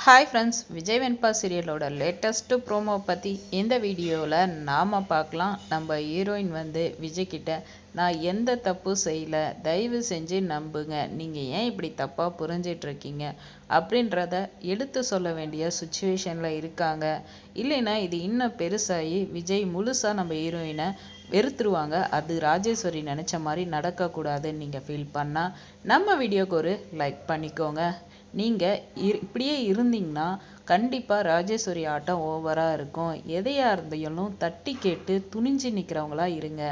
Hi friends, Vijay வெண்பா சீரியலோட latest promo பற்றி இந்த வீடியோவில் நாம் பார்க்கலாம். நம்ம ஹீரோயின் விஜய் கிட்ட நான் எந்த தப்பு செய்யலை, தயவு செஞ்சு நம்புங்க, நீங்கள் ஏன் இப்படி தப்பாக புரிஞ்சிட்ருக்கீங்க அப்படின்றத எடுத்து சொல்ல வேண்டிய சுச்சுவேஷனில் இருக்காங்க. இல்லைன்னா இது இன்னும் பெருசாகி விஜய் முழுசாக நம்ம ஹீரோயினை வெறுத்துருவாங்க. அது ராஜேஸ்வரி நினச்ச மாதிரி நடக்கக்கூடாதுன்னு நீங்கள் ஃபீல் பண்ணால் நம்ம வீடியோக்கு ஒரு லைக் பண்ணிக்கோங்க. நீங்கள் இப்படியே இருந்தீங்கன்னா கண்டிப்பாக ராஜேஸ்வரி ஆட்டம் ஓவராக இருக்கும். எதையாக இருந்தாலும் தட்டி கேட்டு துணிஞ்சு நிற்கிறவங்களா இருங்க.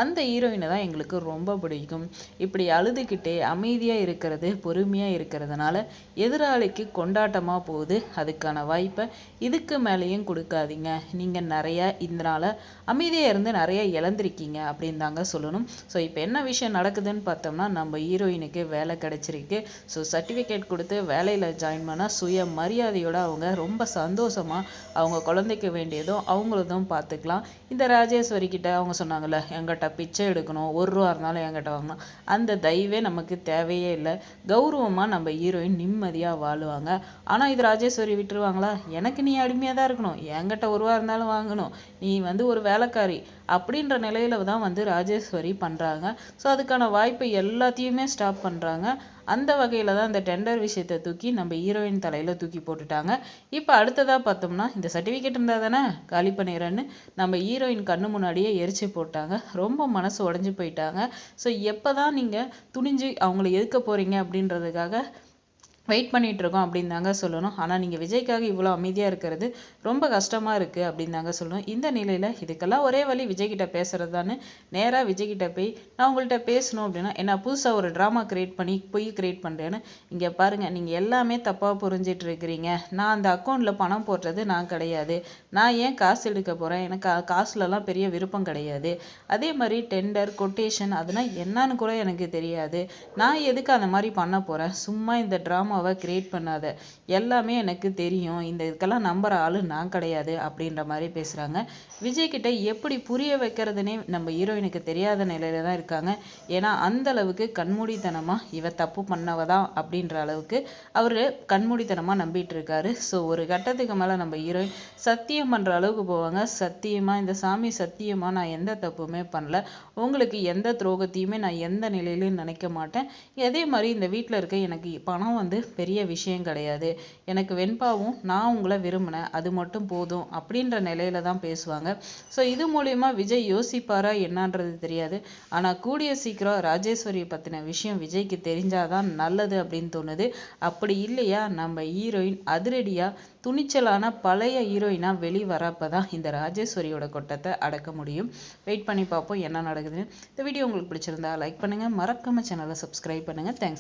அந்த ஹீரோயினை தான் எங்களுக்கு ரொம்ப பிடிக்கும். இப்படி அழுதுகிட்டே அமைதியாக இருக்கிறது, பொறுமையாக இருக்கிறதுனால எதிராளிக்கு கொண்டாட்டமாக போகுது. அதுக்கான வாய்ப்பை இதுக்கு மேலேயும் கொடுக்காதீங்க. நீங்கள் நிறையா இதனால் அமைதியாக இருந்து நிறைய இழந்திருக்கீங்க அப்படின்னு தாங்க சொல்லணும். ஸோ இப்போ என்ன விஷயம் நடக்குதுன்னு பார்த்தோம்னா, நம்ம ஹீரோயினுக்கு வேலை கிடைச்சிருக்கு. ஸோ சர்டிஃபிகேட் கொடுத்து வேலையில் ஜாயின் பண்ணால் சுய மரியாதையோட அவங்க ரொம்ப சந்தோஷமாக அவங்க குழந்தைக்கு வேண்டியதும் அவங்களதும் பார்த்துக்கலாம். இந்த ராஜேஸ்வரி கிட்ட அவங்க சொன்னாங்கல்ல, எங்கிட்ட பிச்சை எடுக்கணும், ₹1 இருந்தாலும் என்கிட்ட வாங்கணும், அந்த தயவே நமக்கு தேவையே இல்லை. கௌரவமாக நம்ம ஹீரோயின் நிம்மதியாக வாழுவாங்க. ஆனால் இது ராஜேஸ்வரி விட்டுருவாங்களா? எனக்கு நீ அடிமையாக தான் இருக்கணும், என்கிட்ட ₹1 இருந்தாலும் வாங்கணும், நீ ஒரு வேலைக்காரி அப்படின்ற நிலையில தான் ராஜேஸ்வரி பண்ணுறாங்க. ஸோ அதுக்கான வாய்ப்பை எல்லாத்தையுமே ஸ்டாப் பண்ணுறாங்க. அந்த வகையில் தான் இந்த டெண்டர் விஷயத்தை தூக்கி நம்ம ஹீரோயின் தலையில் தூக்கி போட்டுட்டாங்க. இப்போ அடுத்ததாக பார்த்தோம்னா, இந்த சர்டிஃபிகேட் இருந்தால் தானே காலி பண்ணிடுறேன்னு நம்ம ஹீரோயின் கண்ணு முன்னாடியே எரிச்சு போட்டாங்க. ரொம்ப மனசு உடஞ்சி போயிட்டாங்க. ஸோ எப்போ தான் நீங்கள் துணிஞ்சு அவங்கள எதுக்க போகிறீங்க அப்படின்றதுக்காக வெயிட் பண்ணிட்டு இருக்கோம் அப்படின்னு தாங்க சொல்லணும். ஆனால் நீங்கள் விஜய்க்காக இவ்வளோ அமைதியாக இருக்கிறது ரொம்ப கஷ்டமாக இருக்குது அப்படின்னு தாங்க சொல்லணும். இந்த நிலையில் இதுக்கெல்லாம் ஒரே வழி விஜய்கிட்ட பேசுறது தானே. நேராக விஜய்கிட்ட போய் நான் உங்கள்கிட்ட பேசணும் அப்படின்னா, என்ன புதுசாக ஒரு ட்ராமா கிரியேட் பண்ணி கிரியேட் பண்ணுறேன்னு இங்கே பாருங்கள், நீங்கள் எல்லாமே தப்பாக புரிஞ்சிட்டு இருக்கிறீங்க. நான் அந்த அக்கௌண்ட்டில் பணம் போடுறது நான் கிடையாது. நான் ஏன் காசு எடுக்க போகிறேன்? எனக்கு காசுலலாம் பெரிய விருப்பம் கிடையாது. அதே மாதிரி டெண்டர் கொட்டேஷன் அதெல்லாம் என்னன்னு கூட எனக்கு தெரியாது. நான் எதுக்கு அந்த மாதிரி பண்ண போகிறேன்? சும்மா இந்த ட்ராமாவை கிரியேட் பண்ணாத, எல்லாமே எனக்கு தெரியும், இந்த இதுக்கெல்லாம் நம்புற ஆளு நான் கிடையாது அப்படின்ற மாதிரி பேசுறாங்க. விஜய் கிட்ட எப்படி புரிய வைக்கிறதுனே நம்ம ஹீரோயினுக்கு தெரியாத நிலையில தான் இருக்காங்க. ஏன்னா அந்த அளவுக்கு கண்மூடித்தனமா இவ தப்பு பண்ணவதான் அப்படின்ற அளவுக்கு அவரு கண்மூடித்தனமா நம்பிட்டு இருக்காரு. ஸோ ஒரு கட்டத்துக்கு மேல நம்ம ஹீரோயின் சத்தியம் பண்ற அளவுக்கு போவாங்க. சத்தியமா, இந்த சாமி சத்தியமா நான் எந்த தப்புமே பண்ணல, உங்களுக்கு எந்த துரோகத்தையுமே நான் எந்த நிலையிலும் நினைக்க மாட்டேன். அதே மாதிரி இந்த வீட்டில் இருக்க எனக்கு பணம் பெரிய விஷயம் கிடையாது, எனக்கு வெண்பாவும் நான் உங்களை விரும்பினேன், அது மட்டும் போதும் அப்படின்ற நிலையில தான் பேசுவாங்க. ஸோ இது மூலயமா விஜய் யோசிப்பாரா என்னன்றது தெரியாது. ஆனால் கூடிய சீக்கிரம் ராஜேஸ்வரி பற்றின விஷயம் விஜய்க்கு தெரிஞ்சாதான் நல்லது அப்படின்னு தோணுது. அப்படி இல்லையா நம்ம ஹீரோயின் அதிரடியா துணிச்சலான பழைய ஹீரோயினா வரப்பதான் இந்த ராஜேஸ்வரியோட கொட்டத்தை அடக்க முடியும். வெயிட் பண்ணி பார்ப்போம் என்ன நடக்குதுன்னு. இந்த வீடியோ உங்களுக்கு பிடிச்சிருந்தா லைக் பண்ணுங்க, மறக்காம சேனலை சப்ஸ்கிரைப் பண்ணுங்க. தேங்க்ஸ்.